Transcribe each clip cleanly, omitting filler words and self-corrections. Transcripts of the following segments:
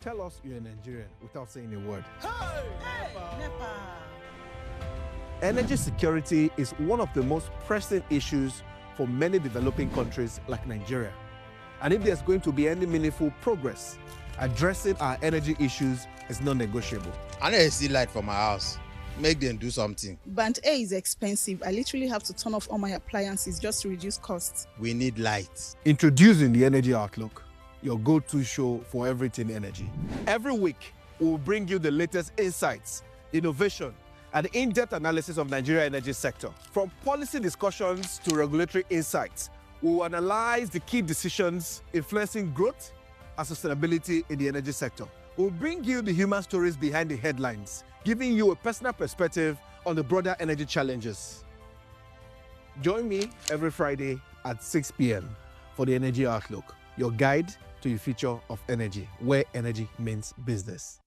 Tell us you're a Nigerian without saying a word. Hey, NEPA. Energy security is one of the most pressing issues for many developing countries like Nigeria. And if there's going to be any meaningful progress, addressing our energy issues is non-negotiable. I need to see light for my house. Make them do something. Band A is expensive. I literally have to turn off all my appliances just to reduce costs. We need light. Introducing the Energy Outlook, your go-to show for everything energy. Every week, we'll bring you the latest insights, innovation, and in-depth analysis of Nigeria energy sector. From policy discussions to regulatory insights, we'll analyze the key decisions influencing growth and sustainability in the energy sector. We'll bring you the human stories behind the headlines, giving you a personal perspective on the broader energy challenges. Join me every Friday at 6 p.m. for the Energy Outlook, your guide to the future of energy, where energy means business.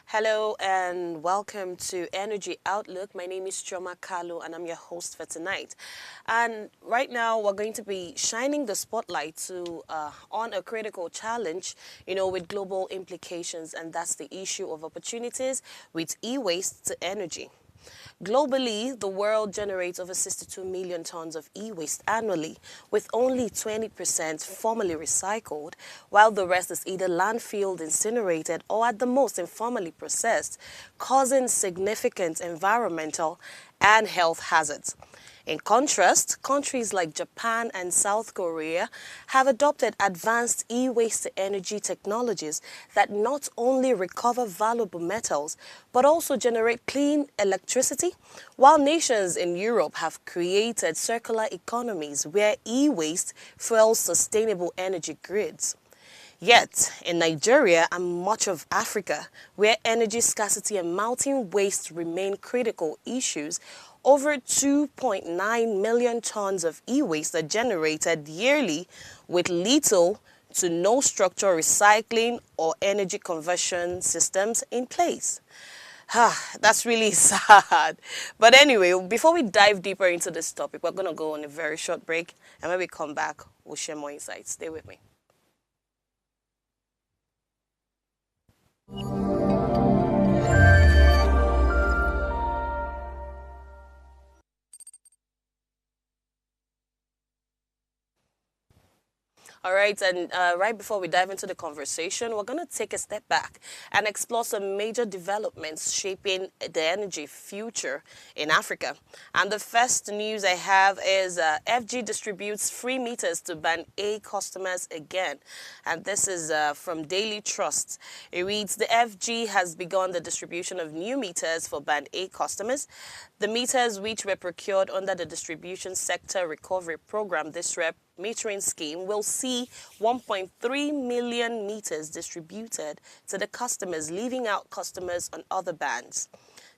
Hello and welcome to Energy Outlook. My name is Choma Kalu and I'm your host for tonight. And right now we're going to be shining the spotlight on a critical challenge, with global implications, and that's the issue of opportunities with e-waste to energy. Globally, the world generates over 62 million tons of e-waste annually, with only 20% formally recycled, while the rest is either landfilled, incinerated, or at the most informally processed, causing significant environmental and health hazards. In contrast, countries like Japan and South Korea have adopted advanced e-waste-to-energy technologies that not only recover valuable metals, but also generate clean electricity, while nations in Europe have created circular economies where e-waste fuels sustainable energy grids. Yet, in Nigeria and much of Africa, where energy scarcity and mounting waste remain critical issues, over 2.9 million tons of e-waste are generated yearly with little to no structural recycling or energy conversion systems in place. That's really sad. But anyway, before we dive deeper into this topic, we're going to go on a very short break. And when we come back, we'll share more insights. Stay with me. All right, and right before we dive into the conversation, we're going to take a step back and explore some major developments shaping the energy future in Africa. And the first news I have is FG distributes free meters to Band A customers again. And this is from Daily Trust. It reads, the FG has begun the distribution of new meters for Band A customers. The meters, which were procured under the Distribution Sector Recovery Program, DISREP, metering scheme, will see 1.3 million meters distributed to the customers, leaving out customers on other bands.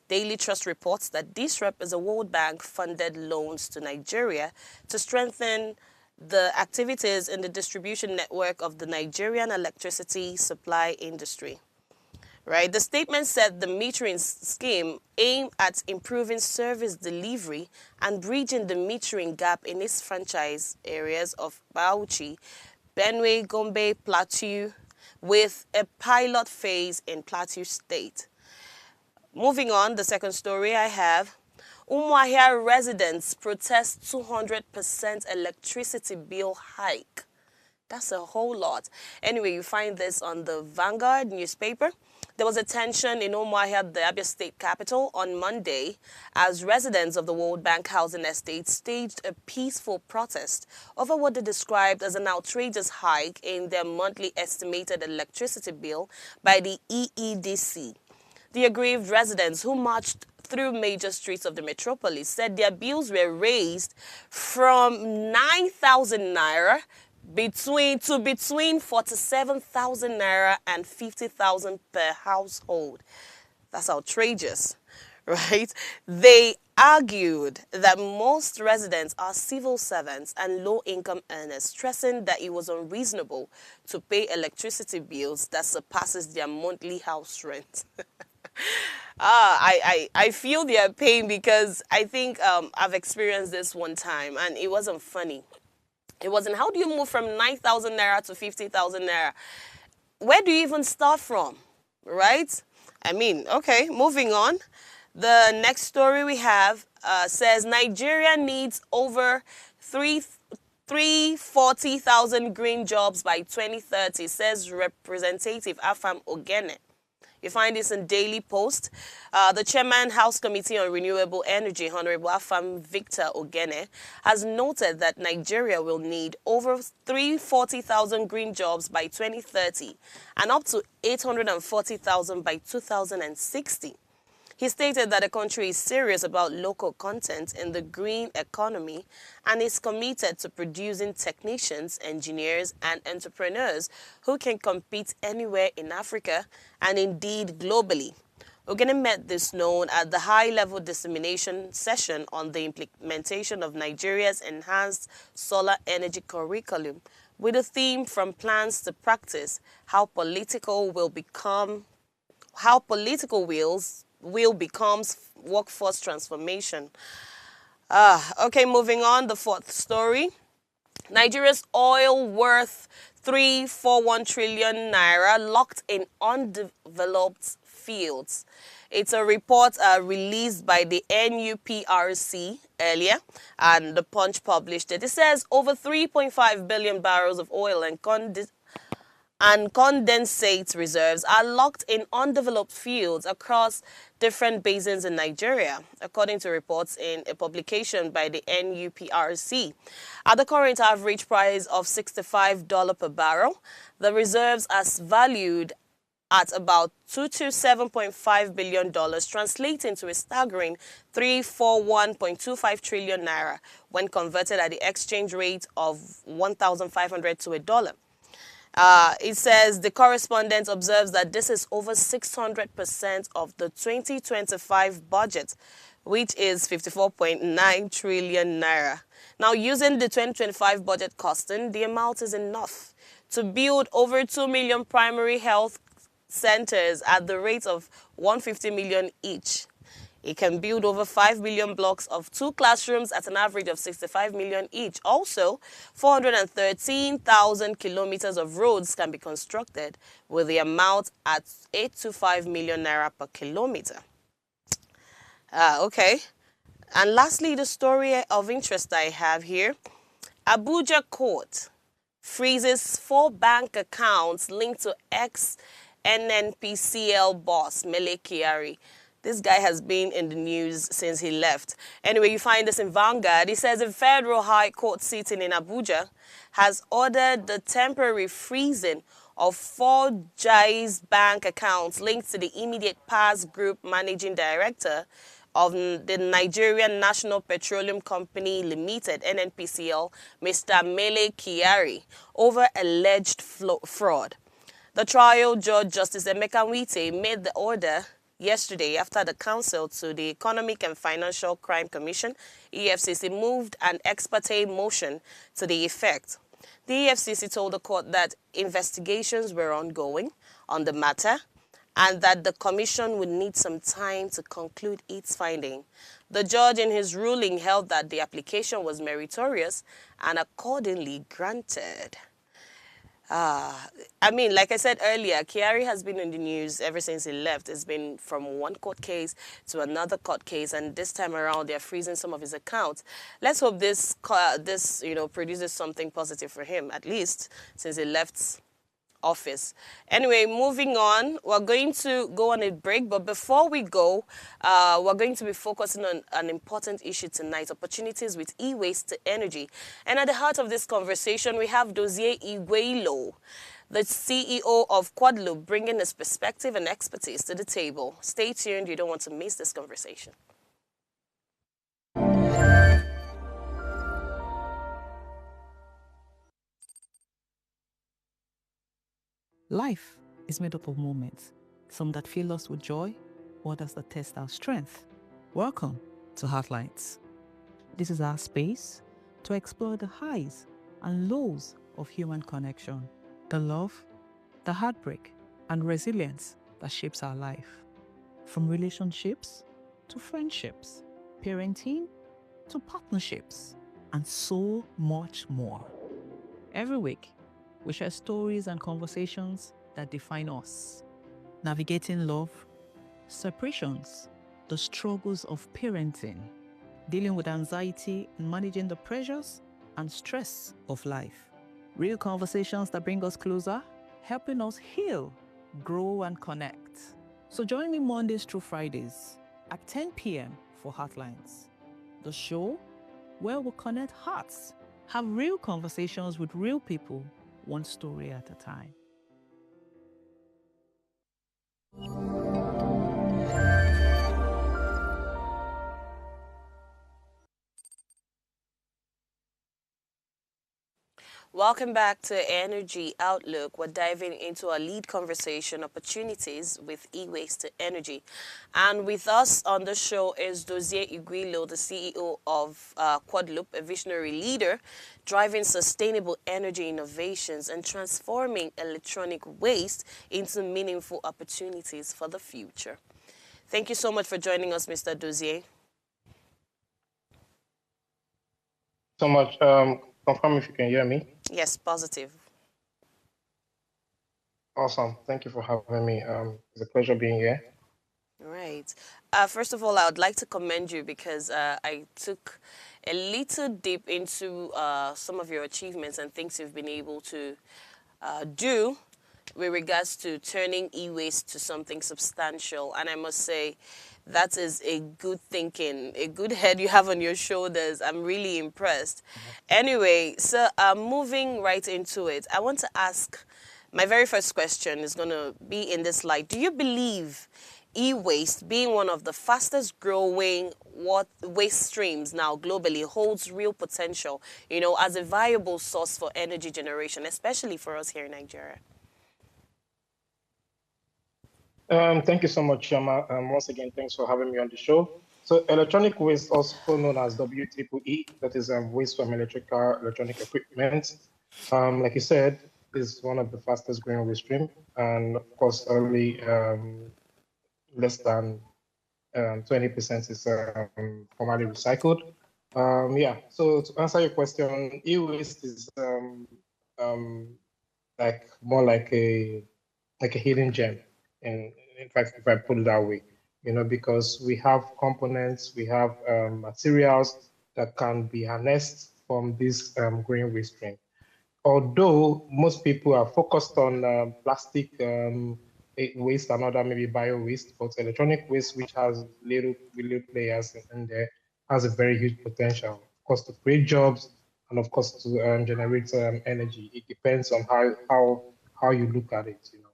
Daily Trust reports that DISREP is a World Bank funded loans to Nigeria to strengthen the activities in the distribution network of the Nigerian electricity supply industry. Right. The statement said the metering scheme aimed at improving service delivery and bridging the metering gap in its franchise areas of Bauchi, Benue, Gombe, Plateau, with a pilot phase in Plateau State. Moving on, the second story I have, Umuahia residents protest 200% electricity bill hike. That's a whole lot. Anyway, you find this on the Vanguard newspaper. There was a tension in Umuahia, the Abia State capital, on Monday as residents of the World Bank housing estate staged a peaceful protest over what they described as an outrageous hike in their monthly estimated electricity bill by the EEDC. The aggrieved residents who marched through major streets of the metropolis said their bills were raised from 9,000 naira between 47,000 naira and 50,000 per household. That's outrageous, right? They argued that most residents are civil servants and low-income earners, stressing that it was unreasonable to pay electricity bills that surpasses their monthly house rent. I feel their pain because I think I've experienced this one time and it wasn't funny. It wasn't, how do you move from 9,000 naira to 50,000 naira? Where do you even start from, right? I mean, okay, moving on. The next story we have says Nigeria needs over 340,000 green jobs by 2030, says Representative Afam Ogene. You find this in Daily Post. The Chairman, House Committee on Renewable Energy, Honorable Afam Victor Ogene, has noted that Nigeria will need over 340,000 green jobs by 2030 and up to 840,000 by 2060. He stated that the country is serious about local content in the green economy and is committed to producing technicians, engineers, and entrepreneurs who can compete anywhere in Africa and indeed globally. Ogene made this known at the high-level dissemination session on the implementation of Nigeria's enhanced solar energy curriculum with a theme from plans to practice, how political will becomes workforce transformation. Okay, moving on, the fourth story. Nigeria's oil worth 341 trillion naira locked in undeveloped fields. It's a report released by the NUPRC earlier, and the Punch published it. It says over 3.5 billion barrels of oil and condensate reserves are locked in undeveloped fields across different basins in Nigeria, according to reports in a publication by the NUPRC. At the current average price of $65 per barrel, the reserves are valued at about $227.5 billion, translating to a staggering 341.25 trillion naira when converted at the exchange rate of 1,500 to a dollar. It says the correspondent observes that this is over 600% of the 2025 budget, which is 54.9 trillion naira. Now, using the 2025 budget costing, the amount is enough to build over 2 million primary health centers at the rate of 150 million each. It can build over 5 million blocks of 2 classrooms at an average of 65 million each. Also, 413,000 kilometers of roads can be constructed with the amount at 825 million naira per kilometer. Okay. And lastly, the story of interest I have here. Abuja court freezes 4 bank accounts linked to ex-NNPCL boss Mele Kyari. This guy has been in the news since he left. Anyway, you find this in Vanguard. It says a federal high court sitting in Abuja has ordered the temporary freezing of 4 Jaiz bank accounts linked to the immediate past group managing director of the Nigerian National Petroleum Company Limited, NNPCL, Mr. Mele Kyari, over alleged fraud. The trial judge, Justice Emeka Nwite, made the order yesterday after the counsel to the Economic and Financial Crime Commission, EFCC, moved an ex parte motion to the effect. The EFCC told the court that investigations were ongoing on the matter and that the commission would need some time to conclude its finding. The judge in his ruling held that the application was meritorious and accordingly granted. I mean, like I said earlier, Kyari has been in the news ever since he left. It's been from one court case to another court case, and this time around they're freezing some of his accounts. Let's hope this produces something positive for him, at least since he left office. Anyway, moving on, we're going to go on a break, but before we go, we're going to be focusing on an important issue tonight: opportunities with e-waste to energy. And at the heart of this conversation, we have Dozie Igweilo, the CEO of Quadloop, bringing his perspective and expertise to the table. Stay tuned, you don't want to miss this conversation. Life is made up of moments, some that fill us with joy, others that test our strength. Welcome to Heartlines. This is our space to explore the highs and lows of human connection, the love, the heartbreak, and resilience that shapes our life. From relationships to friendships, parenting to partnerships, and so much more. Every week, we share stories and conversations that define us, navigating love, separations, the struggles of parenting, dealing with anxiety and managing the pressures and stress of life. Real conversations that bring us closer, helping us heal, grow, and connect. So join me Mondays through Fridays at 10 p.m. for Heartlines, the show where we connect hearts, have real conversations with real people, one story at a time. Welcome back to Energy Outlook. We're diving into our lead conversation, opportunities with e-waste to energy. And with us on the show is Dozie Igwilo, the CEO of Quadloop, a visionary leader driving sustainable energy innovations and transforming electronic waste into meaningful opportunities for the future. Thank you so much for joining us, Mr. Dozie. So much. Confirm if you can hear me. Yes, positive. Awesome. Thank you for having me. It's a pleasure being here. Right. First of all, I would like to commend you because I took a little deep into some of your achievements and things you've been able to do with regards to turning e-waste to something substantial. And I must say, that is a good thinking, a good head you have on your shoulders. I'm really impressed. Anyway, so moving right into it, I want to ask, my very first question is going to be in this light. Do you believe e-waste, being one of the fastest growing waste streams now globally, holds real potential, you know, as a viable source for energy generation, especially for us here in Nigeria? Thank you so much, Shama. Once again, thanks for having me on the show. So electronic waste, also known as WEEE, that is waste from electronic equipment, like you said, is one of the fastest growing waste stream. And of course, only less than 20% is formally recycled. Yeah, so to answer your question, e-waste is like more like a hidden gem. And in fact, if I put it that way, you know, because we have components, we have materials that can be harnessed from this green waste stream. Although most people are focused on plastic waste and other maybe bio waste, but electronic waste, which has little players in there, has a very huge potential, of course, to create jobs and of course to generate energy. It depends on how you look at it, you know.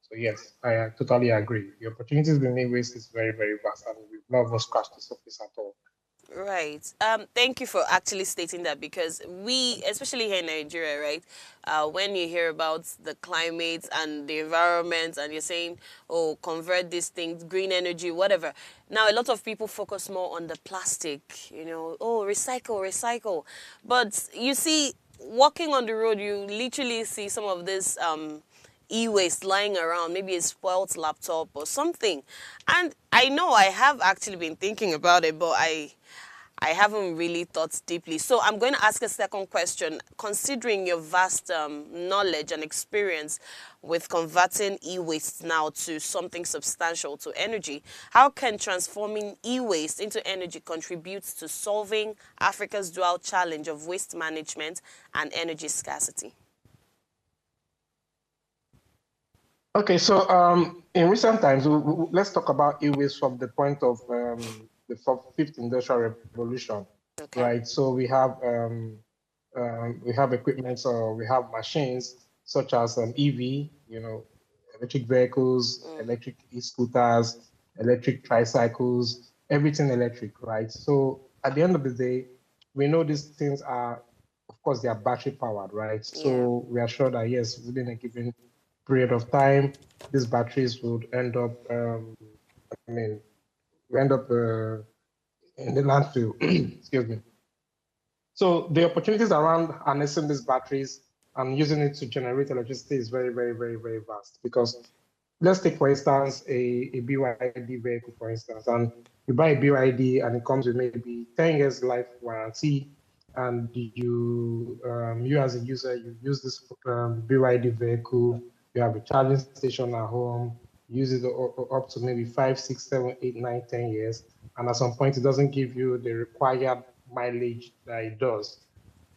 So yes, I totally agree. The opportunities in e-waste is very, very vast, and we've not even scratched the surface at all. Right. Thank you for actually stating that, because we, especially here in Nigeria, right, when you hear about the climate and the environment and you're saying, oh, convert these things, green energy, whatever. Now, a lot of people focus more on the plastic, you know, oh, recycle, recycle. But you see, walking on the road, you literally see some of this e-waste lying around, maybe a spoiled laptop or something. And I know I have actually been thinking about it, but I haven't really thought deeply. So I'm going to ask a second question. Considering your vast knowledge and experience with converting e-waste now to something substantial, to energy, how can transforming e-waste into energy contribute to solving Africa's dual challenge of waste management and energy scarcity? Okay, so in recent times, let's talk about e-waste from the point of the fifth industrial revolution, Okay. right? So we have equipment, or we have machines such as EV, you know, electric vehicles, electric e-scooters, electric tricycles, everything electric, right? So at the end of the day, we know these things are, of course, they are battery powered, right? So we are sure that yes, within a given period of time, these batteries would end up, in the landfill. Excuse me. So the opportunities around harnessing these batteries and using it to generate electricity is very, very, very, very vast. Because let's take, for instance, a BYD vehicle, for instance, and you buy a BYD and it comes with maybe 10 years life warranty, and you as a user, you use this BYD vehicle, you have a charging station at home, use it up to maybe 5, 6, 7, 8, 9, 10 years, and at some point it doesn't give you the required mileage that it does.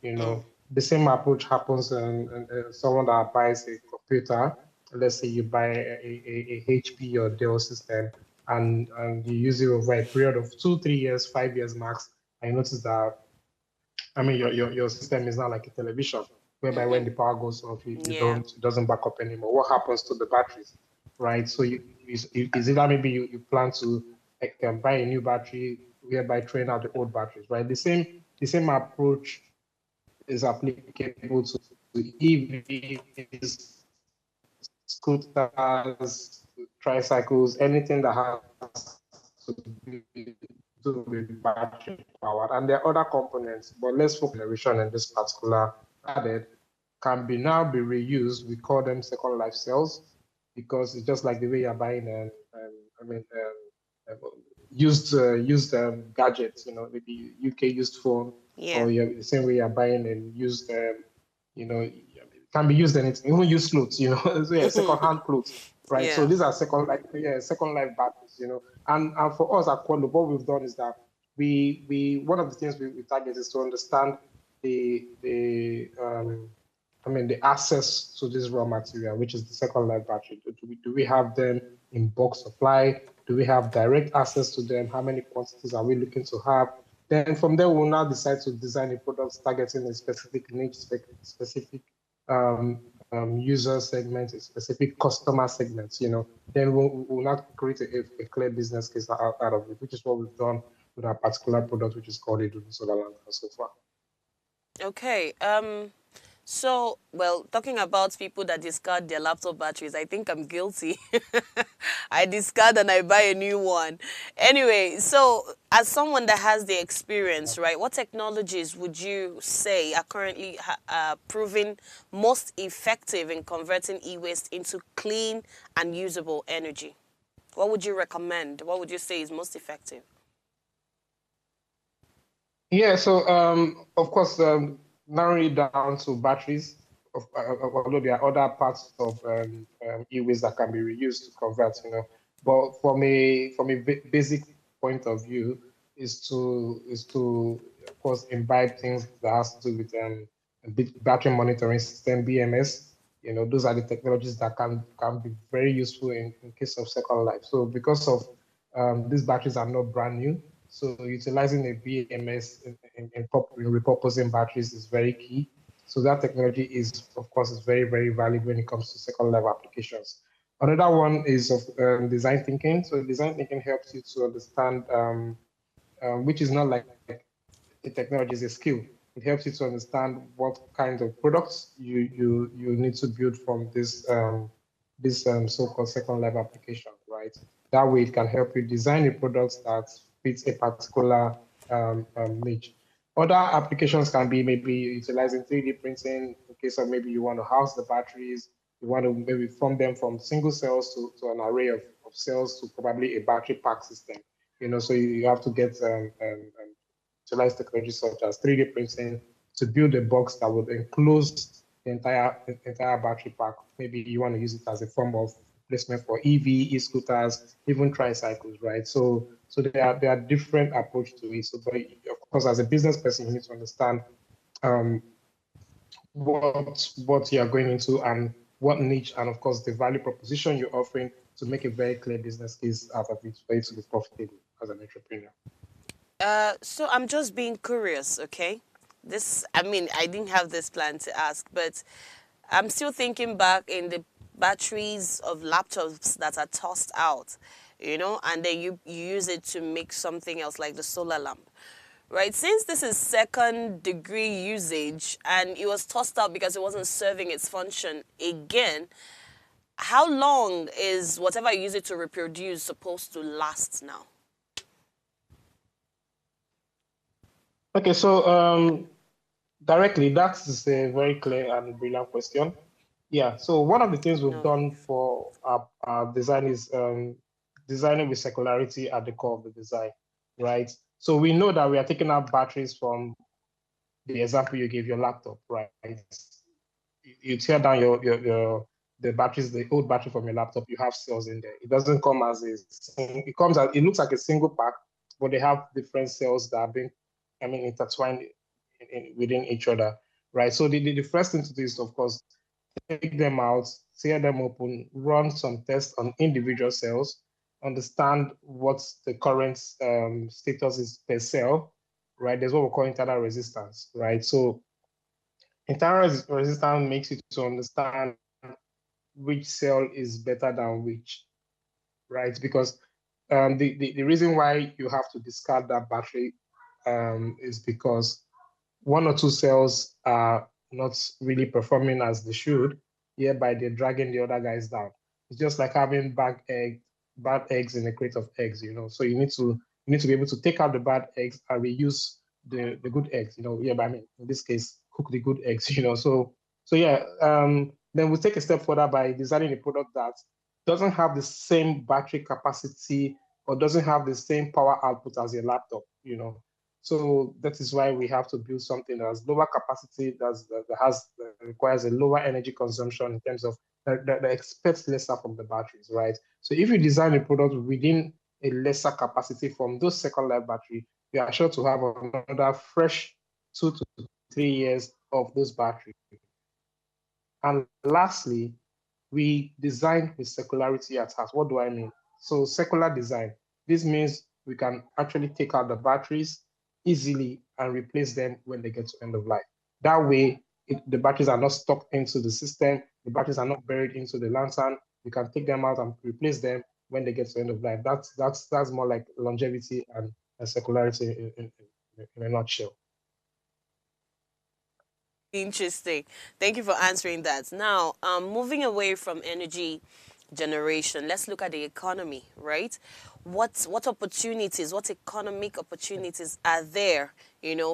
The same approach happens in someone that buys a computer. Let's say you buy a HP or Dell system, and you use it over a period of 2, 3 years, 5 years max. I notice that, I mean, your system is not like a television, whereby when the power goes off, it doesn't back up anymore. What happens to the batteries, right? So is it maybe you plan to buy a new battery, whereby train out the old batteries, right? The same approach is applicable to EVs, scooters, tricycles, anything that has to do with battery power. And there are other components, but let's focus on generation in this particular added can now be reused. We call them second life cells, because it's just like the way you're buying used gadgets, maybe UK used phone, or the same way you're buying and used, it can be used anything, even used clothes, so second-hand clothes, right? So these are second life batteries, and for us at Quadloop, what we've done is that we one of the things we target is to understand the access to this raw material, which is the second life battery. Do we have them in bulk supply? Do we have direct access to them? How many quantities are we looking to have? Then from there, we'll now decide to design a product targeting a specific niche, specific user segment, a specific customer segments, Then we'll now create a clear business case out of it, which is what we've done with our particular product, which is called Edun Solar Lantern so far. Okay. So, well, talking about people that discard their laptop batteries, I think I'm guilty. I discard and I buy a new one. Anyway, so as someone that has the experience, right, what technologies would you say are currently proving most effective in converting e-waste into clean and usable energy? What would you recommend? What would you say is most effective? Yeah, so of course, narrowing it down to batteries, although there are other parts of e-waste that can be reused to convert, But from a basic point of view, is to of course imbibe things that has to do with battery monitoring system, BMS. Those are the technologies that can be very useful in case of second life. So because of these batteries are not brand new, so utilizing a BMS in repurposing batteries is very key. So that technology is, of course, very, very valuable when it comes to second life applications. Another one is of design thinking. So design thinking helps you to understand, which is not like a technology, is a skill. It helps you to understand what kind of products you need to build from this so-called second life application, right? That way, it can help you design a product that fits a particular niche. Other applications can be maybe utilizing 3D printing in case of maybe you want to house the batteries, you want to maybe form them from single cells to an array of cells to probably a battery pack system. So you have to get utilize technology such as 3D printing to build a box that would enclose the entire battery pack. Maybe you want to use it as a form of replacement for EV, e-scooters, even tricycles, right? So there are different approaches to it. So, but of course, as a business person, you need to understand what you are going into and what niche, and of course, the value proposition you're offering to make a very clear business case out of it for you to be profitable as an entrepreneur. So I'm just being curious, okay? I didn't have this plan to ask, but I'm still thinking back in the batteries of laptops that are tossed out, and then you use it to make something else like the solar lamp, right? Since this is second degree usage and it was tossed out because it wasn't serving its function again, how long is whatever you use it to reproduce supposed to last now? Okay, so directly, that is a very clear and brilliant question. Yeah, so one of the things we've done for our design is designing with circularity at the core of the design, right? So we know that we are taking out batteries from the example you gave, your laptop, right? You tear down the batteries, the old battery from your laptop, you have cells in there. It doesn't come as it looks like a single pack, but they have different cells that are being, intertwined within each other, right? So the first thing to do is, of course, take them out, tear them open, run some tests on individual cells, understand what the current status is per cell, right? There's what we call internal resistance, right? So internal resistance makes you to understand which cell is better than which, right? Because the reason why you have to discard that battery is because one or two cells are not really performing as they should, hereby they're dragging the other guys down. It's just like having bad eggs in a crate of eggs, So you need to be able to take out the bad eggs and reuse the good eggs, Yeah, but in this case, cook the good eggs, So yeah, then we'll take a step further by designing a product that doesn't have the same battery capacity or doesn't have the same power output as a laptop, So that is why we have to build something that has lower capacity, that requires a lower energy consumption in terms of that expects lesser from the batteries, right? So if you design a product within a lesser capacity from those second life battery, you are sure to have another fresh 2 to 3 years of those batteries. And lastly, we design with circularity at heart. What do I mean? So circular design, this means we can actually take out the batteries easily and replace them when they get to end of life. That way, the batteries are not stuck into the system, the batteries are not buried into the lantern. We can take them out and replace them when they get to end of life. That's more like longevity and circularity in a nutshell. Interesting. Thank you for answering that. Now, moving away from energy generation, let's look at the economy, right? What opportunities, what economic opportunities are there,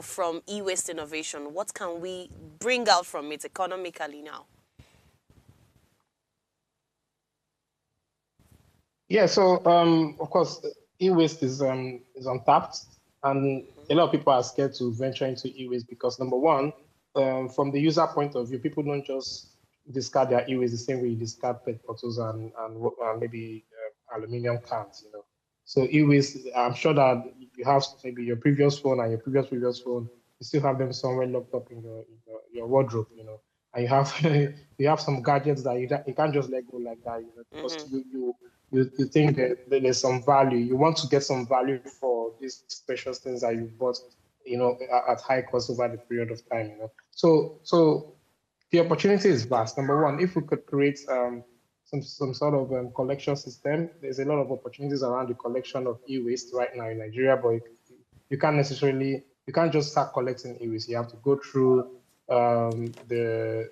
from e-waste innovation? What can we bring out from it economically now? Yeah, so of course, e-waste is untapped, and a lot of people are scared to venture into e-waste because number one, from the user point of view, people don't just discard their e-waste the same way you discard PET bottles and maybe aluminum cans, So e-waste, I'm sure that you have maybe your previous phone and your previous phone, you still have them somewhere locked up in your wardrobe, and you have you have some gadgets that you can't just let go like that, because you think that there's some value. You want to get some value for these precious things that you bought, at high cost over the period of time, So the opportunity is vast. Number one, if we could create some sort of collection system, there's a lot of opportunities around the collection of e-waste right now in Nigeria, but you can't just start collecting e-waste. You have to go through the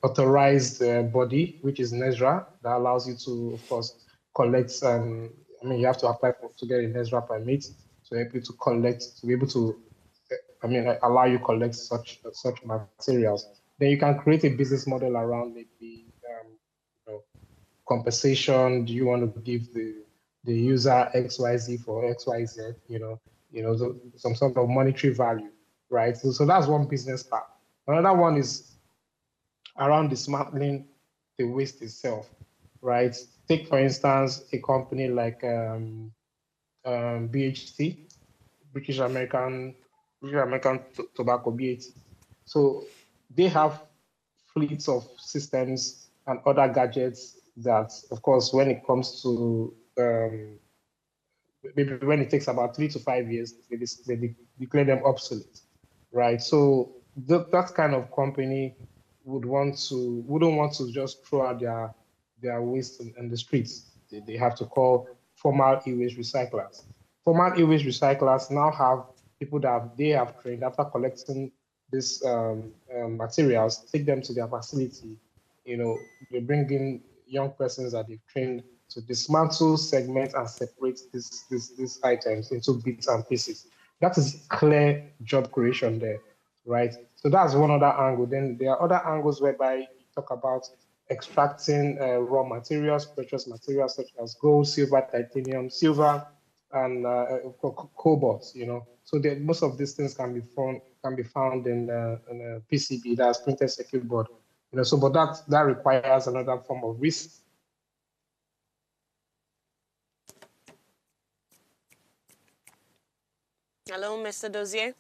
authorized body, which is NESRA, that allows you to, of course, collect. You have to apply to get a NESRA permit to help you to collect, to be able to, allow you collect such materials. Then you can create a business model around maybe compensation. Do you want to give the user XYZ for XYZ? Some sort of monetary value, right? So that's one business part. Another one is around dismantling the waste itself, right? Take, for instance, a company like BHT, British American Tobacco, BAT. So they have fleets of systems and other gadgets that, of course, when it comes to maybe when it takes about 3 to 5 years, they declare them obsolete, right? So that kind of company wouldn't want to just throw out their waste in the streets. They have to call formal e-waste recyclers. Formal e-waste recyclers now have people that they have trained after collecting these materials, take them to their facility. They bring in young persons that they've trained to dismantle, segment, and separate these items into bits and pieces. that is clear job creation there, right? So that's one other angle. Then there are other angles whereby you talk about extracting raw materials, precious materials such as gold, silver, titanium, silver, and cobalt. So most of these things can be found in a PCB, that's printed circuit board. So but that requires another form of risk. Hello, Mr. Dozier.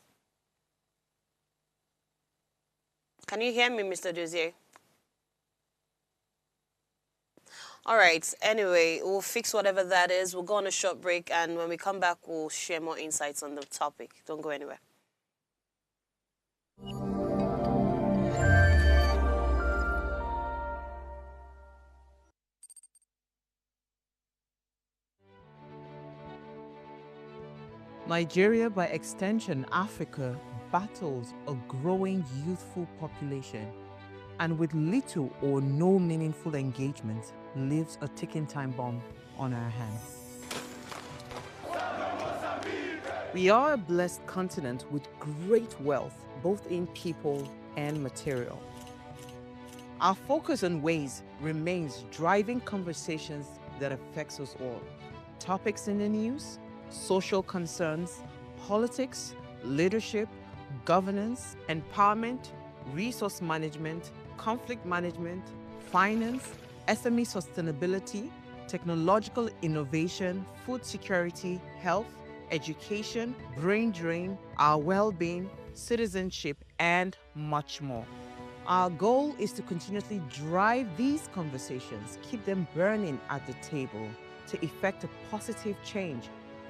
Can you hear me, Mr. Dozier? All right. Anyway, we'll fix whatever that is. We'll go on a short break, and when we come back, we'll share more insights on the topic. Don't go anywhere. Nigeria, by extension Africa, battles a growing youthful population, and with little or no meaningful engagement, leaves a ticking time bomb on our hands. We are a blessed continent with great wealth, both in people and material. Our focus on ways remains driving conversations that affects us all. Topics in the news, social concerns, politics, leadership, governance, empowerment, resource management, conflict management, finance, SME sustainability, technological innovation, food security, health, education, brain drain, our well-being, citizenship, and much more. Our goal is to continuously drive these conversations, keep them burning at the table to effect a positive change,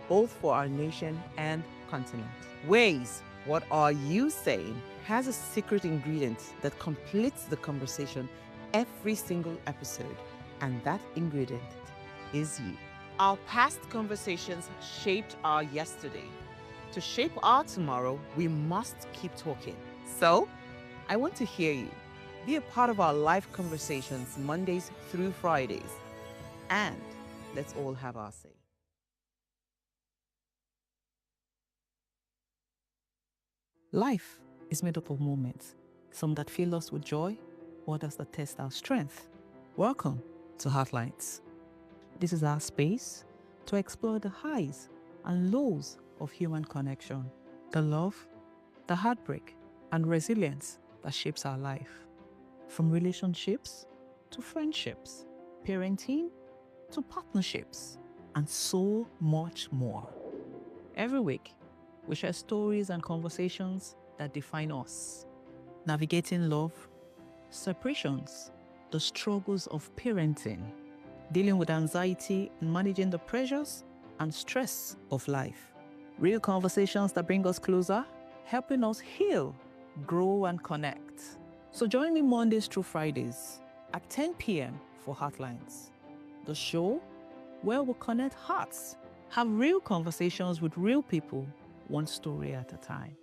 both for our nation and continent. Ways, what are you saying, has a secret ingredient that completes the conversation every single episode, and that ingredient is you. Our past conversations shaped our yesterday. To shape our tomorrow, we must keep talking. So, I want to hear you. Be a part of our live conversations Mondays through Fridays. And let's all have our say. Life is made up of moments, some that fill us with joy, others that test our strength. Welcome to Heartlines. This is our space to explore the highs and lows of human connection, the love, the heartbreak, and resilience that shapes our life. From relationships to friendships, parenting to partnerships, and so much more. Every week, we share stories and conversations that define us, navigating love, separations, the struggles of parenting, dealing with anxiety and managing the pressures and stress of life. Real conversations that bring us closer, helping us heal, grow, and connect. So join me Mondays through Fridays at 10 p.m. for Heartlines, the show where we connect hearts, have real conversations with real people, one story at a time.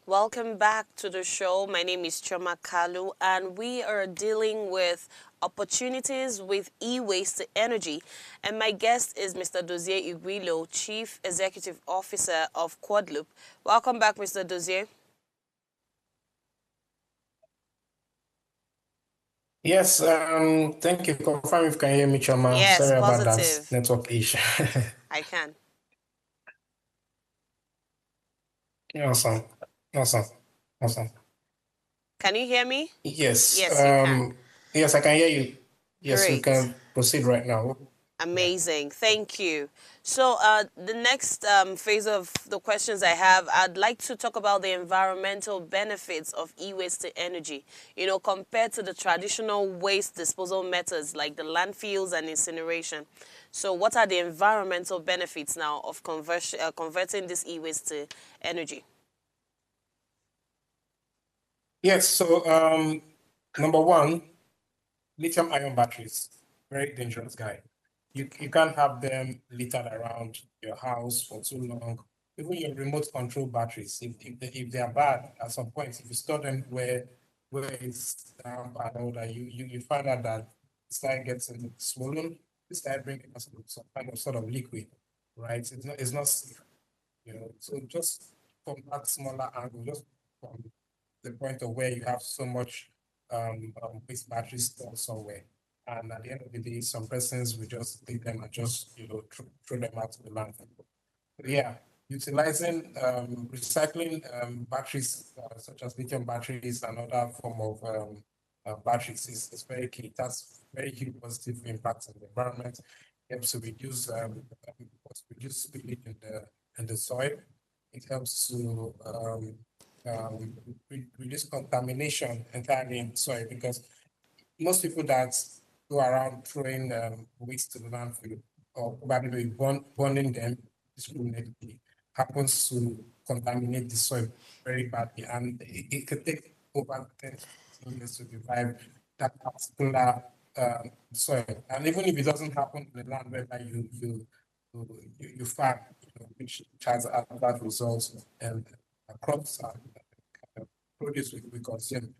Welcome back to the show. My name is Chioma Kalu, and we are dealing with opportunities with e-waste to energy. And my guest is Mr. Dozier Igwilo, Chief Executive Officer of Quadloop. Welcome back, Mr. Dozier. Yes, thank you. Confirm if you can hear me, Chioma. Yes, Sorry positive. about that network issue. I can. Awesome. Awesome. Can you hear me? Yes. Yes, you can. Yes, I can hear you. Yes, we Great. can proceed right now. Amazing. Thank you. So the next phase of the questions I have, I'd like to talk about the environmental benefits of e-waste to energy, compared to the traditional waste disposal methods like the landfills and incineration. So what are the environmental benefits now of converting this e-waste to energy? Yes, so number one, lithium-ion batteries, very dangerous guy. You can't have them littered around your house for too long. Even your remote control batteries, if they are bad at some point, if you store them where it's damp and all that, you find out that it start getting swollen, it start bringing some kind of sort of liquid, right? It's not safe, you know. So just from that smaller angle, just from the point of where you have so much waste batteries stored somewhere. And at the end of the day, some persons will just take them and just, throw them out to the landfill. But yeah, utilizing recycling batteries such as lithium batteries and other form of batteries is very key. That's very huge positive impact on the environment. It helps to reduce spillage in the soil. It helps to reduce contamination entirely in soil, because most people that go around throwing waste to the landfill, or probably burning them discriminately, happens to contaminate the soil very badly, and it could take over 10 years to revive that particular soil. And even if it doesn't happen in the land whereby you farm, which has bad results, and crops and produce we consume,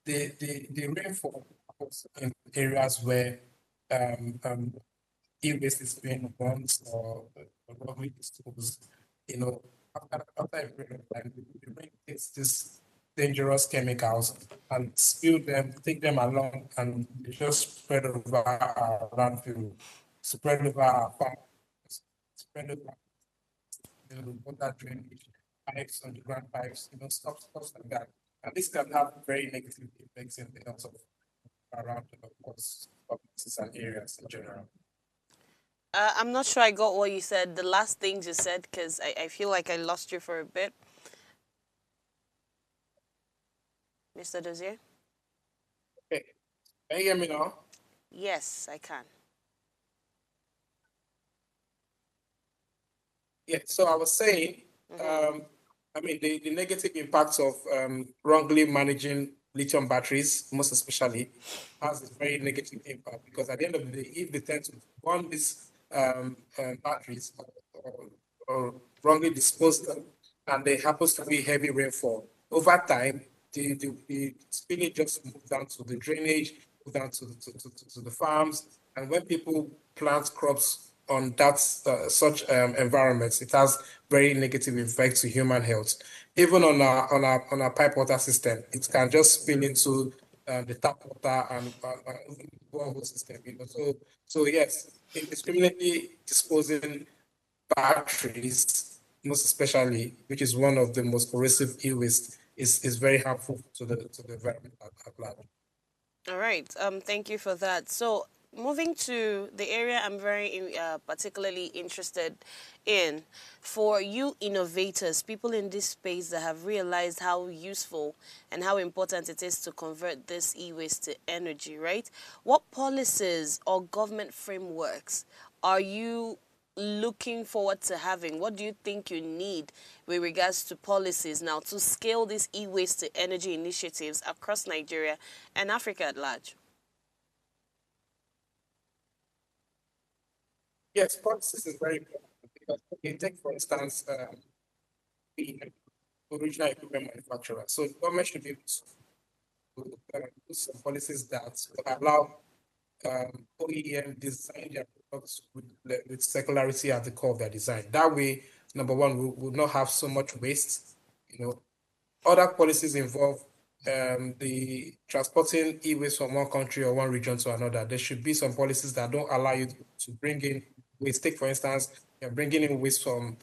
the rainfall happens in areas where e-waste is being burnt or wrongly disposed. After a period of time, the rain takes these dangerous chemicals and spill them, take them along, and they just spread over our landfill, spread over our farms, spread over water drainage pipes, underground pipes, stuff like that. And this can have very negative effects in the health of around, of course, communities and areas in general. I'm not sure I got what you said, the last things you said, because I feel like I lost you for a bit. Mr. Dozier? Okay. Can you hear me now? Yes, I can. Yeah, so I was saying, the negative impacts of wrongly managing lithium batteries, most especially, has a very negative impact, because at the end of the day, if they tend to burn these batteries or wrongly dispose them, and there happens to be heavy rainfall, over time, the spillage just move down to the drainage, move down to the farms, and when people plant crops on that such environments, it has very negative effects to human health. Even on our pipe water system, it can just spill into the tap water and borehole system. So yes, indiscriminately disposing batteries, most especially, which is one of the most corrosive e-waste, is very harmful to the environment at large. All right. Thank you for that. So, moving to the area I'm very particularly interested in, for you innovators, people in this space that have realized how useful and how important it is to convert this e-waste to energy, right? What policies or government frameworks are you looking forward to having? What do you think you need with regards to policies now to scale these e-waste to energy initiatives across Nigeria and Africa at large? Yes, policies is very important, because you take, for instance, the original equipment manufacturer. So the government should be able to put some policies that allow OEM design their products with circularity at the core of their design. That way, number one, we will not have so much waste. Other policies involve the transporting e-waste from one country or one region to another. There should be some policies that don't allow you to bring in waste. Take, for instance, you're bringing in waste from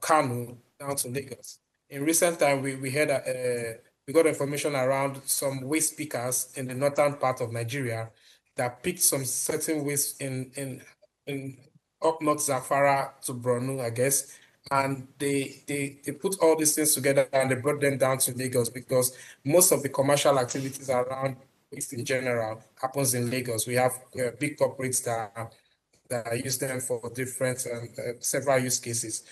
Kano down to Lagos. In recent time, we heard we got information around some waste pickers in the northern part of Nigeria that picked some certain waste in up north Zamfara to Borno, I guess. And they put all these things together and they brought them down to Lagos, because most of the commercial activities around waste in general happens in Lagos. We have big corporates that use them for different several use cases.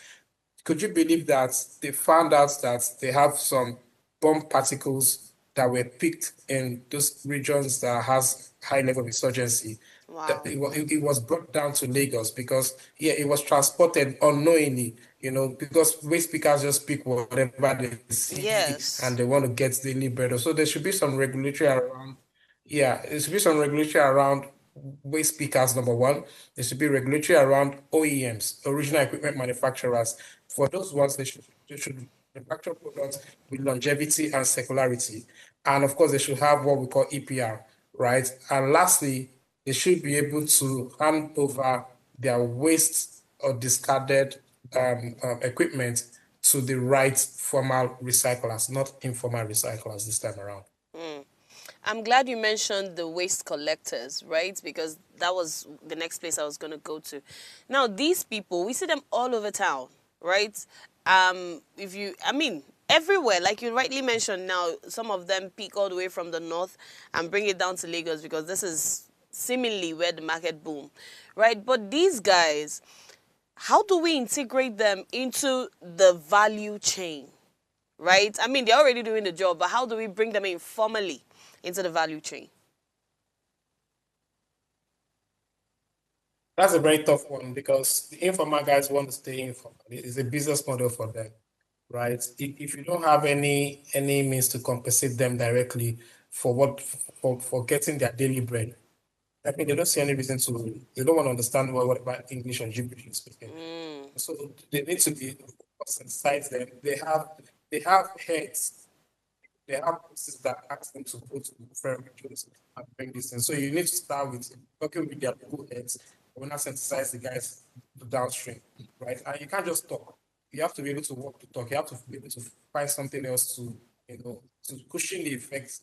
Could you believe that they found out that they have some bomb particles that were picked in those regions that has high level of insurgency. Wow. It was brought down to Lagos because it was transported unknowingly, because waste pickers just pick whatever they see Yes. and they want to get daily bread. So there should be some regulatory around. Yeah, there should be some regulatory around waste pickers, number one. There should be regulatory around OEMs, original equipment manufacturers. For those ones, they should manufacture products with longevity and circularity. And of course, they should have what we call EPR, right? And lastly, they should be able to hand over their waste or discarded equipment to the right formal recyclers, not informal recyclers this time around. I'm glad you mentioned the waste collectors, right? Because that was the next place I was going to go to. Now, these people, we see them all over town, right? Everywhere, like you rightly mentioned now, some of them peak all the way from the north and bring it down to Lagos because this is seemingly where the market boom, right? But these guys, how do we integrate them into the value chain, right? I mean, they're already doing the job, but how do we bring them in formally into the value chain? That's a very tough one because the informal guys want to stay informal. It's a business model for them, right? If you don't have any means to compensate them directly for getting their daily bread, I mean, they don't see any reason to. They don't want to understand what about English and Gibberish is speaking. So they need to be sensitized. Them. They have heads. They have places that ask them to go to different regions and bring this in. So you need to start with working with their people heads. We're not sensitize the guys downstream, right? And you can't just talk. You have to be able to walk to talk. You have to be able to find something else to, to cushion the effects,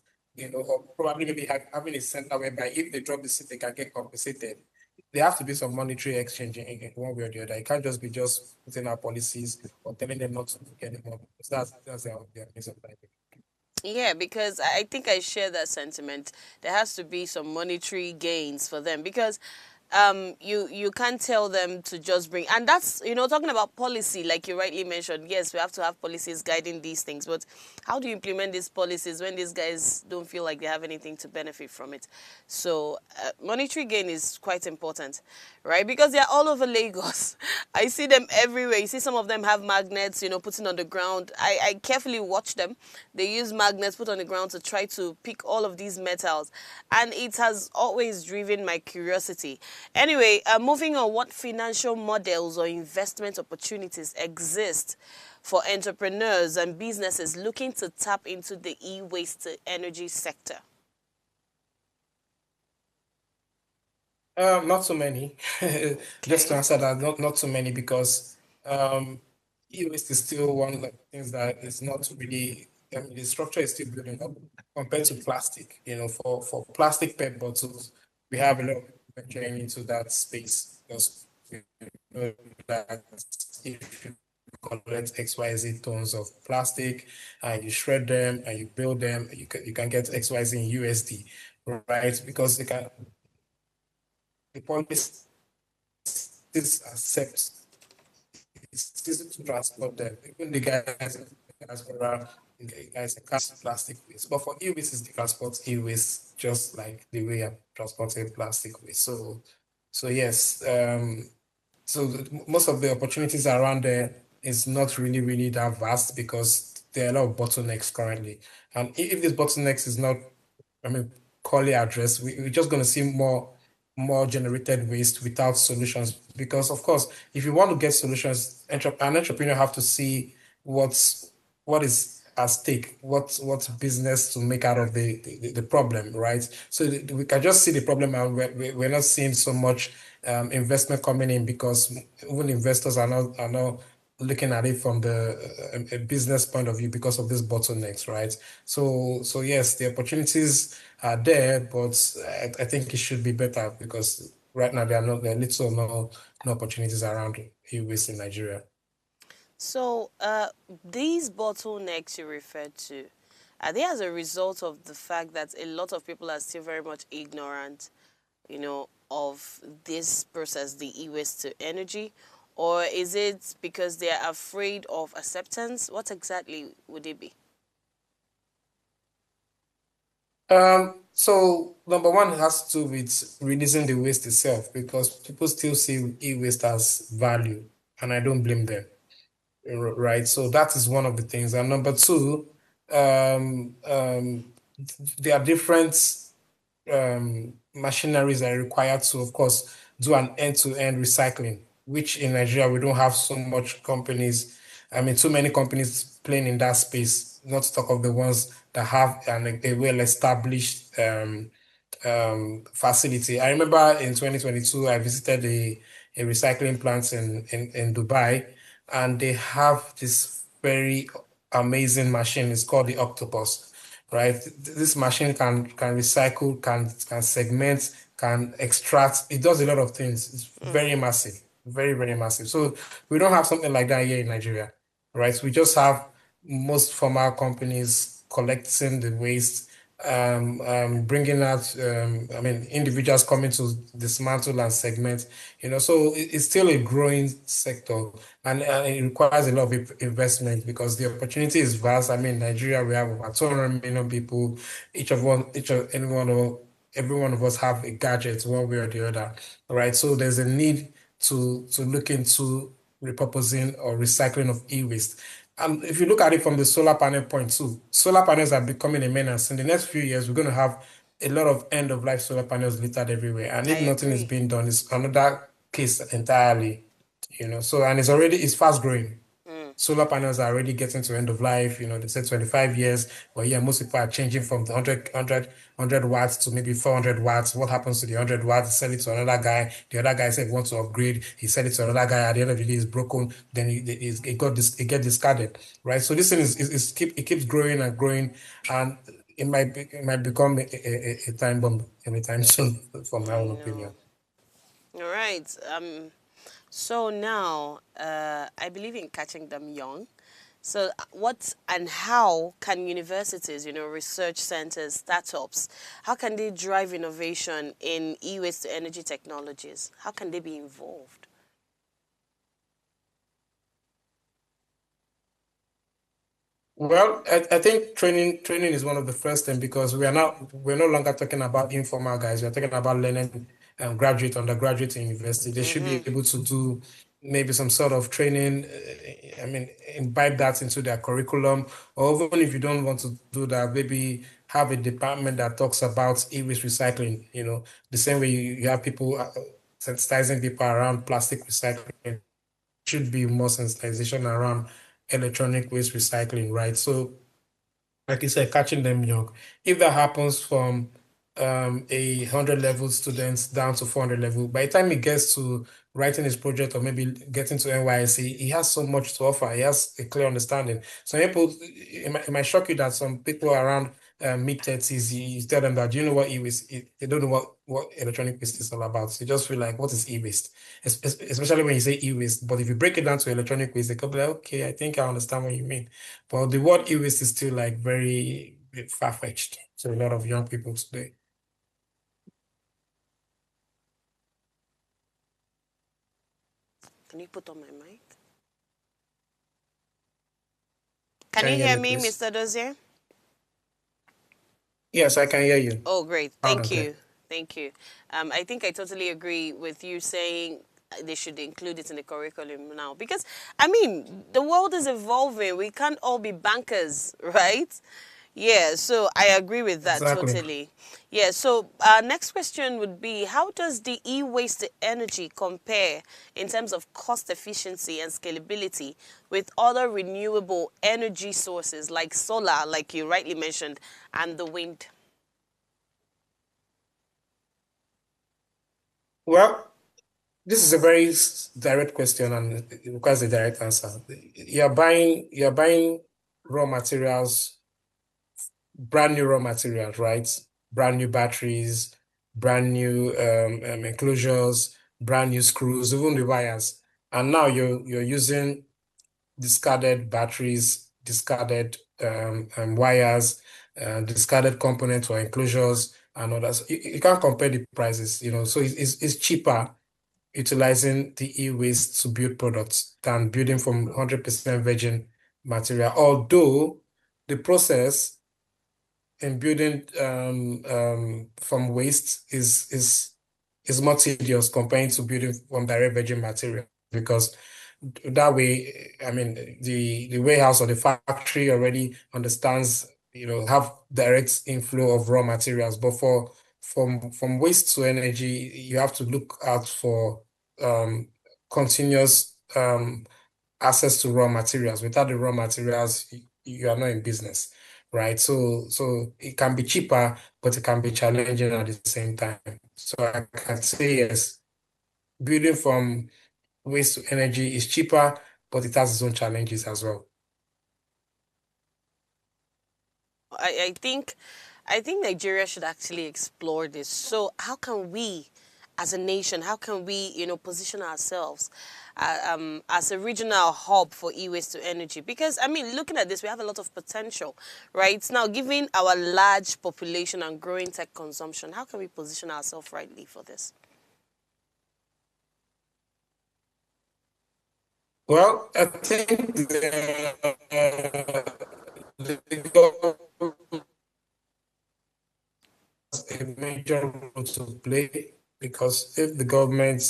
or probably maybe having a center whereby if they drop the seat, they can get compensated. There have to be some monetary exchange in one way or the other. It can't just be just putting our policies or telling them not to get anymore. Because that's their means of life. Yeah, because I think I share that sentiment. There has to be some monetary gains for them because you can't tell them to just bring, and that's, talking about policy, like you rightly mentioned. Yes, we have to have policies guiding these things, but how do you implement these policies when these guys don't feel like they have anything to benefit from it? So monetary gain is quite important, right? Because they're all over Lagos. I see them everywhere. You see some of them have magnets, putting on the ground. I carefully watch them. They use magnets put on the ground to try to pick all of these metals, and it has always driven my curiosity. Anyway, moving on, what financial models or investment opportunities exist for entrepreneurs and businesses looking to tap into the e-waste energy sector? Not so many. Just to answer that, not so many because e-waste is still one of the things that is not really. I mean, the structure is still building up compared to plastic. For plastic PET bottles, we have a lot of venturing into that space because we know that if you collect XYZ tons of plastic and you shred them and you build them, you can get XYZ in USD, right? Because the policy accept it's easy to transport them. Even the guys around guys cast plastic waste. But for e-waste is the transport e-waste just like the way I'm transporting plastic waste. So yes, most of the opportunities around there is not really that vast because there are a lot of bottlenecks currently. And if this bottlenecks is not, clearly addressed, we're just going to see more generated waste without solutions. Because of course, if you want to get solutions, an entrepreneur have to see what is at stake, what business to make out of the problem, right? So we can just see the problem and we're not seeing so much investment coming in because even investors are not looking at it from a business point of view because of these bottlenecks, right? So yes, the opportunities are there, but I think it should be better because right now there are little or no opportunities around e-waste in Nigeria. So these bottlenecks you referred to, are they as a result of the fact that a lot of people are still very much ignorant, of this process, the e-waste to energy? Or is it because they are afraid of acceptance? What exactly would it be? So number one has to do with reducing the waste itself because people still see e-waste as value, and I don't blame them, right? So that is one of the things. And number two, there are different machineries that are required to, of course, do an end-to-end recycling, which in Nigeria we don't have so much companies. I mean, too many companies playing in that space. Not to talk of the ones that have a well-established facility. I remember in 2022, I visited a recycling plant in Dubai, and they have this very amazing machine. It's called the Octopus, right? This machine can recycle, can segment, can extract. It does a lot of things. It's very massive, very, very massive. So we don't have something like that here in Nigeria, right? We just have most formal companies collecting the waste, bringing out, I mean, individuals coming to dismantle and segment, so it's still a growing sector, and it requires a lot of investment because the opportunity is vast. I mean, Nigeria, we have over 200 million people. Every one of us have a gadget one way or the other, right? So there's a need to look into repurposing or recycling of e-waste. And if you look at it from the solar panel point too, solar panels are becoming a menace. In the next few years, we're going to have a lot of end-of-life solar panels littered everywhere. And if I nothing is agree. being done, it's another case entirely, So, and it's fast growing. Solar panels are already getting to end of life. They said 25 years, but yeah, most people are changing from the 100 watts to maybe 400 watts. What happens to the 100 watts? Sell it to another guy. The other guy said he wants to upgrade. He sell it to another guy. At the end of the day, it's broken. Then it get discarded, right? So this thing it keeps growing and growing, and it might become a time bomb anytime soon, from my own opinion. All right. So now, I believe in catching them young. So what and how can universities, research centers, startups, how can they drive innovation in e-waste to energy technologies? How can they be involved? Well, I think training is one of the first things because we're no longer talking about informal guys. We're talking about learning graduate, undergraduate in university. They should be able to do maybe some sort of training. I mean, imbibe that into their curriculum, or even if you don't want to do that, maybe have a department that talks about e-waste recycling. The same way you have people sensitizing people around plastic recycling. Should be more sensitization around electronic waste recycling, right? So, like you said, catching them young. If that happens from 100 level students down to 400 level, by the time he gets to writing his project or maybe getting to NYSC, he has so much to offer. He has a clear understanding. Some people, it might shock you that some people around mid-30s, you tell them that, do you know what e-waste is? They don't know what electronic waste is all about. So you just feel like, what is e-waste? Especially when you say e-waste. But if you break it down to electronic waste, they could be like, okay, I think I understand what you mean. But the word e-waste is still like very far-fetched to a lot of young people today. Can you put on my mic? Can you hear me, please? Mr. Dozier? Yes, I can hear you. Oh, great. Loud Thank and clear. you. Thank you. I think I totally agree with you saying they should include it in the curriculum now because, I mean, the world is evolving. We can't all be bankers, right? Yeah, so I agree with that Exactly. totally. Yeah, so our next question would be, how does the e-waste to energy compare in terms of cost efficiency and scalability with other renewable energy sources like solar, like you rightly mentioned, and the wind? Well, this is a very direct question and it requires a direct answer. You're buying raw materials, brand new raw materials, right? Brand new batteries, brand new enclosures, brand new screws, even the wires. And now you're using discarded batteries, discarded wires, discarded components or enclosures and others. You can't compare the prices, so it's cheaper utilizing the e-waste to build products than building from 100% virgin material. Although the process in building from waste is more tedious compared to building from direct virgin material, because that way, I mean, the warehouse or the factory already understands, have direct inflow of raw materials. But from waste to energy, you have to look out for continuous access to raw materials. Without the raw materials, you are not in business, right? So it can be cheaper, but it can be challenging at the same time. So I can say yes, building from waste to energy is cheaper, but it has its own challenges as well. I think Nigeria should actually explore this. So how can we, as a nation, how can we, position ourselves as a regional hub for e-waste to energy? Because, I mean, looking at this, we have a lot of potential, right? Now, given our large population and growing tech consumption, how can we position ourselves rightly for this? Well, I think the government has a major role to play, because if the government,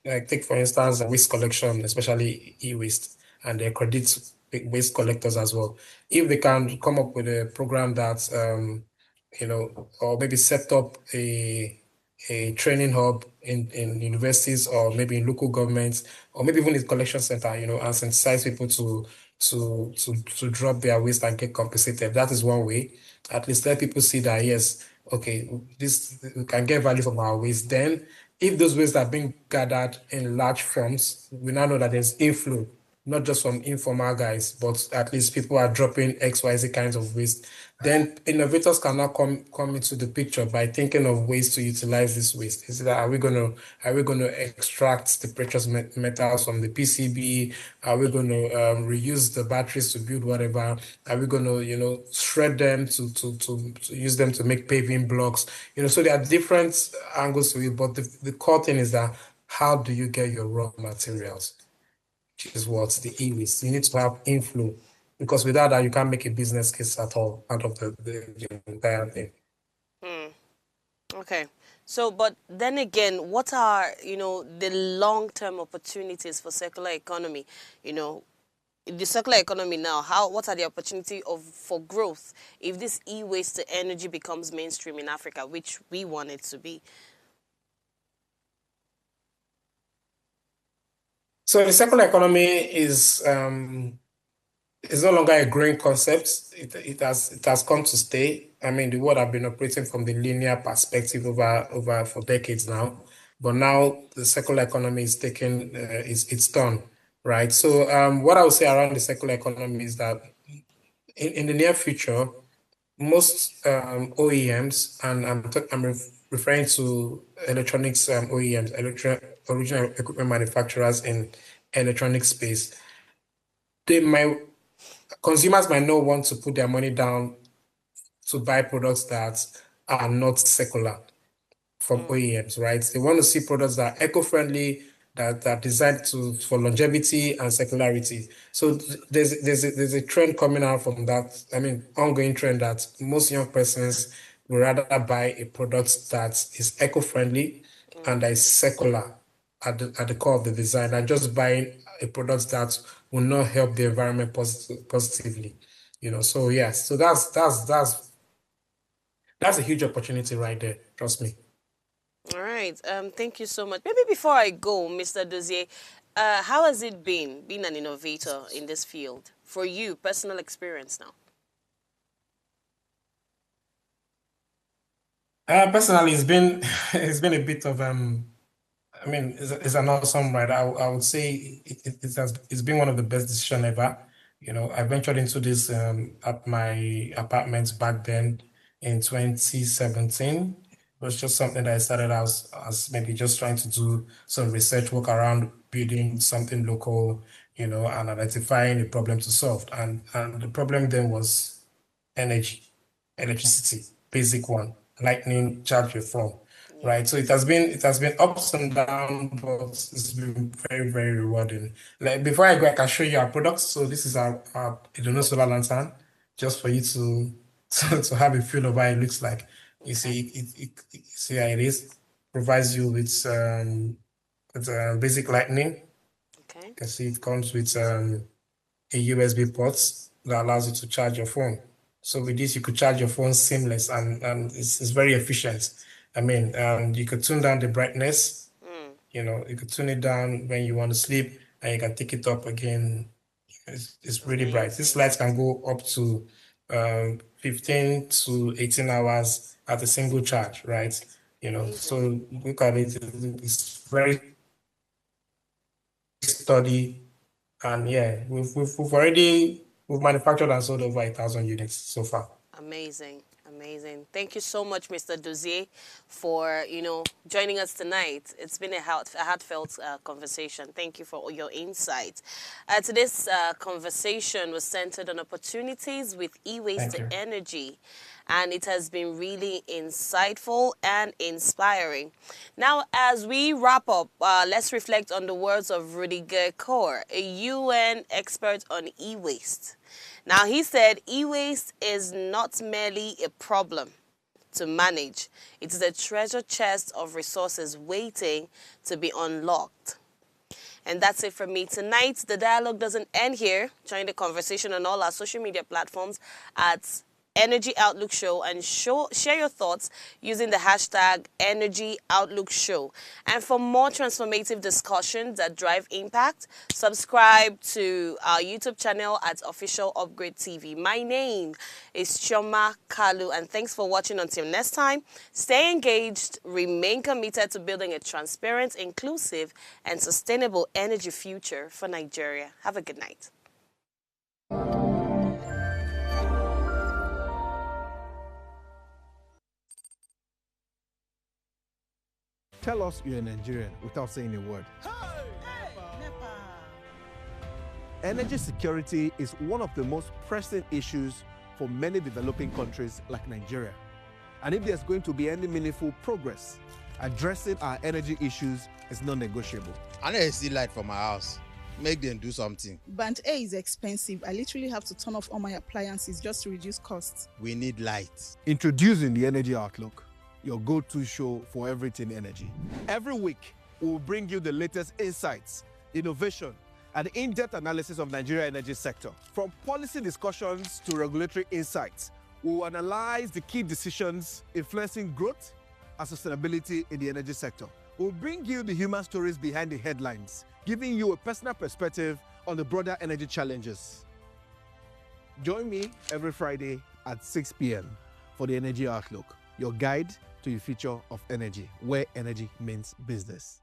like take for instance, waste collection, especially e-waste, and they credit waste collectors as well, if they can come up with a program that, or maybe set up a training hub in universities, or maybe in local governments, or maybe even in collection center, and sensitize people to drop their waste and get compensated. That is one way. At least let people see that, yes, okay, this, we can get value from our waste. Then, if those waste are being gathered in large firms, we now know that there's inflow, not just from informal guys, but at least people are dropping XYZ kinds of waste. Then innovators can now come into the picture by thinking of ways to utilize this waste. Is that, are we gonna extract the precious metals from the PCB? Are we gonna reuse the batteries to build whatever? Are we gonna shred them to use them to make paving blocks? So there are different angles to it, but the core thing is that, how do you get your raw materials? Which is what the e-waste. You need to have inflow, because without that, you can't make a business case at all out of the entire thing. Okay. So, but then again, what are, the long-term opportunities for circular economy? The circular economy now, what are the opportunity for growth if this e-waste to energy becomes mainstream in Africa, which we want it to be? So the circular economy is no longer a growing concept. It has come to stay. I mean, the world have been operating from the linear perspective over for decades now, but now the circular economy is taking its turn, right? So what I would say around the circular economy is that in the near future, most OEMs, and I'm referring to electronics OEMs, original equipment manufacturers in electronic space, consumers might not want to put their money down to buy products that are not circular from OEMs, right? They want to see products that are eco-friendly, that are designed for longevity and circularity. So there's a trend coming out from that. I mean, ongoing trend that most young persons would rather buy a product that is eco-friendly and that is circular at the core of the design, than just buying a product that will not help the environment positively. So yes, so that's a huge opportunity right there. Trust me. All right. Thank you so much. Maybe before I go, Mr. Dozie, how has it been being an innovator in this field for you, personal experience now? Personally, it's been a bit of I mean, it's an awesome ride. I would say it's been one of the best decisions ever. I ventured into this at my apartment back then in 2017. It was just something that I started as maybe just trying to do some research work around building something local, and identifying a problem to solve. And the problem then was electricity, basic one, lightning charge your phone. Right. So it has been ups and downs, but it's been very, very rewarding. Like before I go, I can show you our products. So this is our solar lantern, just for you to to have a feel of how it looks like. You see, it see how it is. Provides you with basic lightning. Okay. You can see it comes with a USB port that allows you to charge your phone. So with this, you could charge your phone seamless, and it's very efficient. I mean, you could tune down the brightness. You could tune it down when you want to sleep, and you can take it up again. It's really bright. This light can go up to 15 to 18 hours at a single charge, right? So look at it. It's very sturdy, and yeah, we've manufactured and sold over 1,000 units so far. Amazing. Thank you so much, Mr. Dozier, for joining us tonight. It's been a heartfelt conversation. Thank you for all your insights. Today's conversation was centered on opportunities with e-waste to energy, and it has been really insightful and inspiring. Now, as we wrap up, let's reflect on the words of Rudiger Kaur, a UN expert on e-waste. Now, he said e-waste is not merely a problem to manage. It is a treasure chest of resources waiting to be unlocked. And that's it from me tonight. The dialogue doesn't end here. Join the conversation on all our social media platforms at Energy Outlook Show, and share your thoughts using the hashtag Energy Outlook Show. And for more transformative discussions that drive impact, subscribe to our YouTube channel at Official Upgrade TV. My name is Chioma Kalu, and thanks for watching. Until next time, stay engaged, remain committed to building a transparent, inclusive, and sustainable energy future for Nigeria. Have a good night. Tell us you're a Nigerian without saying a word. Energy security is one of the most pressing issues for many developing countries like Nigeria. And if there's going to be any meaningful progress, addressing our energy issues is non-negotiable. I need to see light from my house. Make them do something. Band A is expensive. I literally have to turn off all my appliances just to reduce costs. We need light. Introducing the Energy Outlook, your go-to show for everything energy. Every week, we'll bring you the latest insights, innovation, and in-depth analysis of Nigeria's energy sector. From policy discussions to regulatory insights, we'll analyze the key decisions influencing growth and sustainability in the energy sector. We'll bring you the human stories behind the headlines, giving you a personal perspective on the broader energy challenges. Join me every Friday at 6 p.m. for the Energy Outlook, your guide to the future of energy, where energy means business.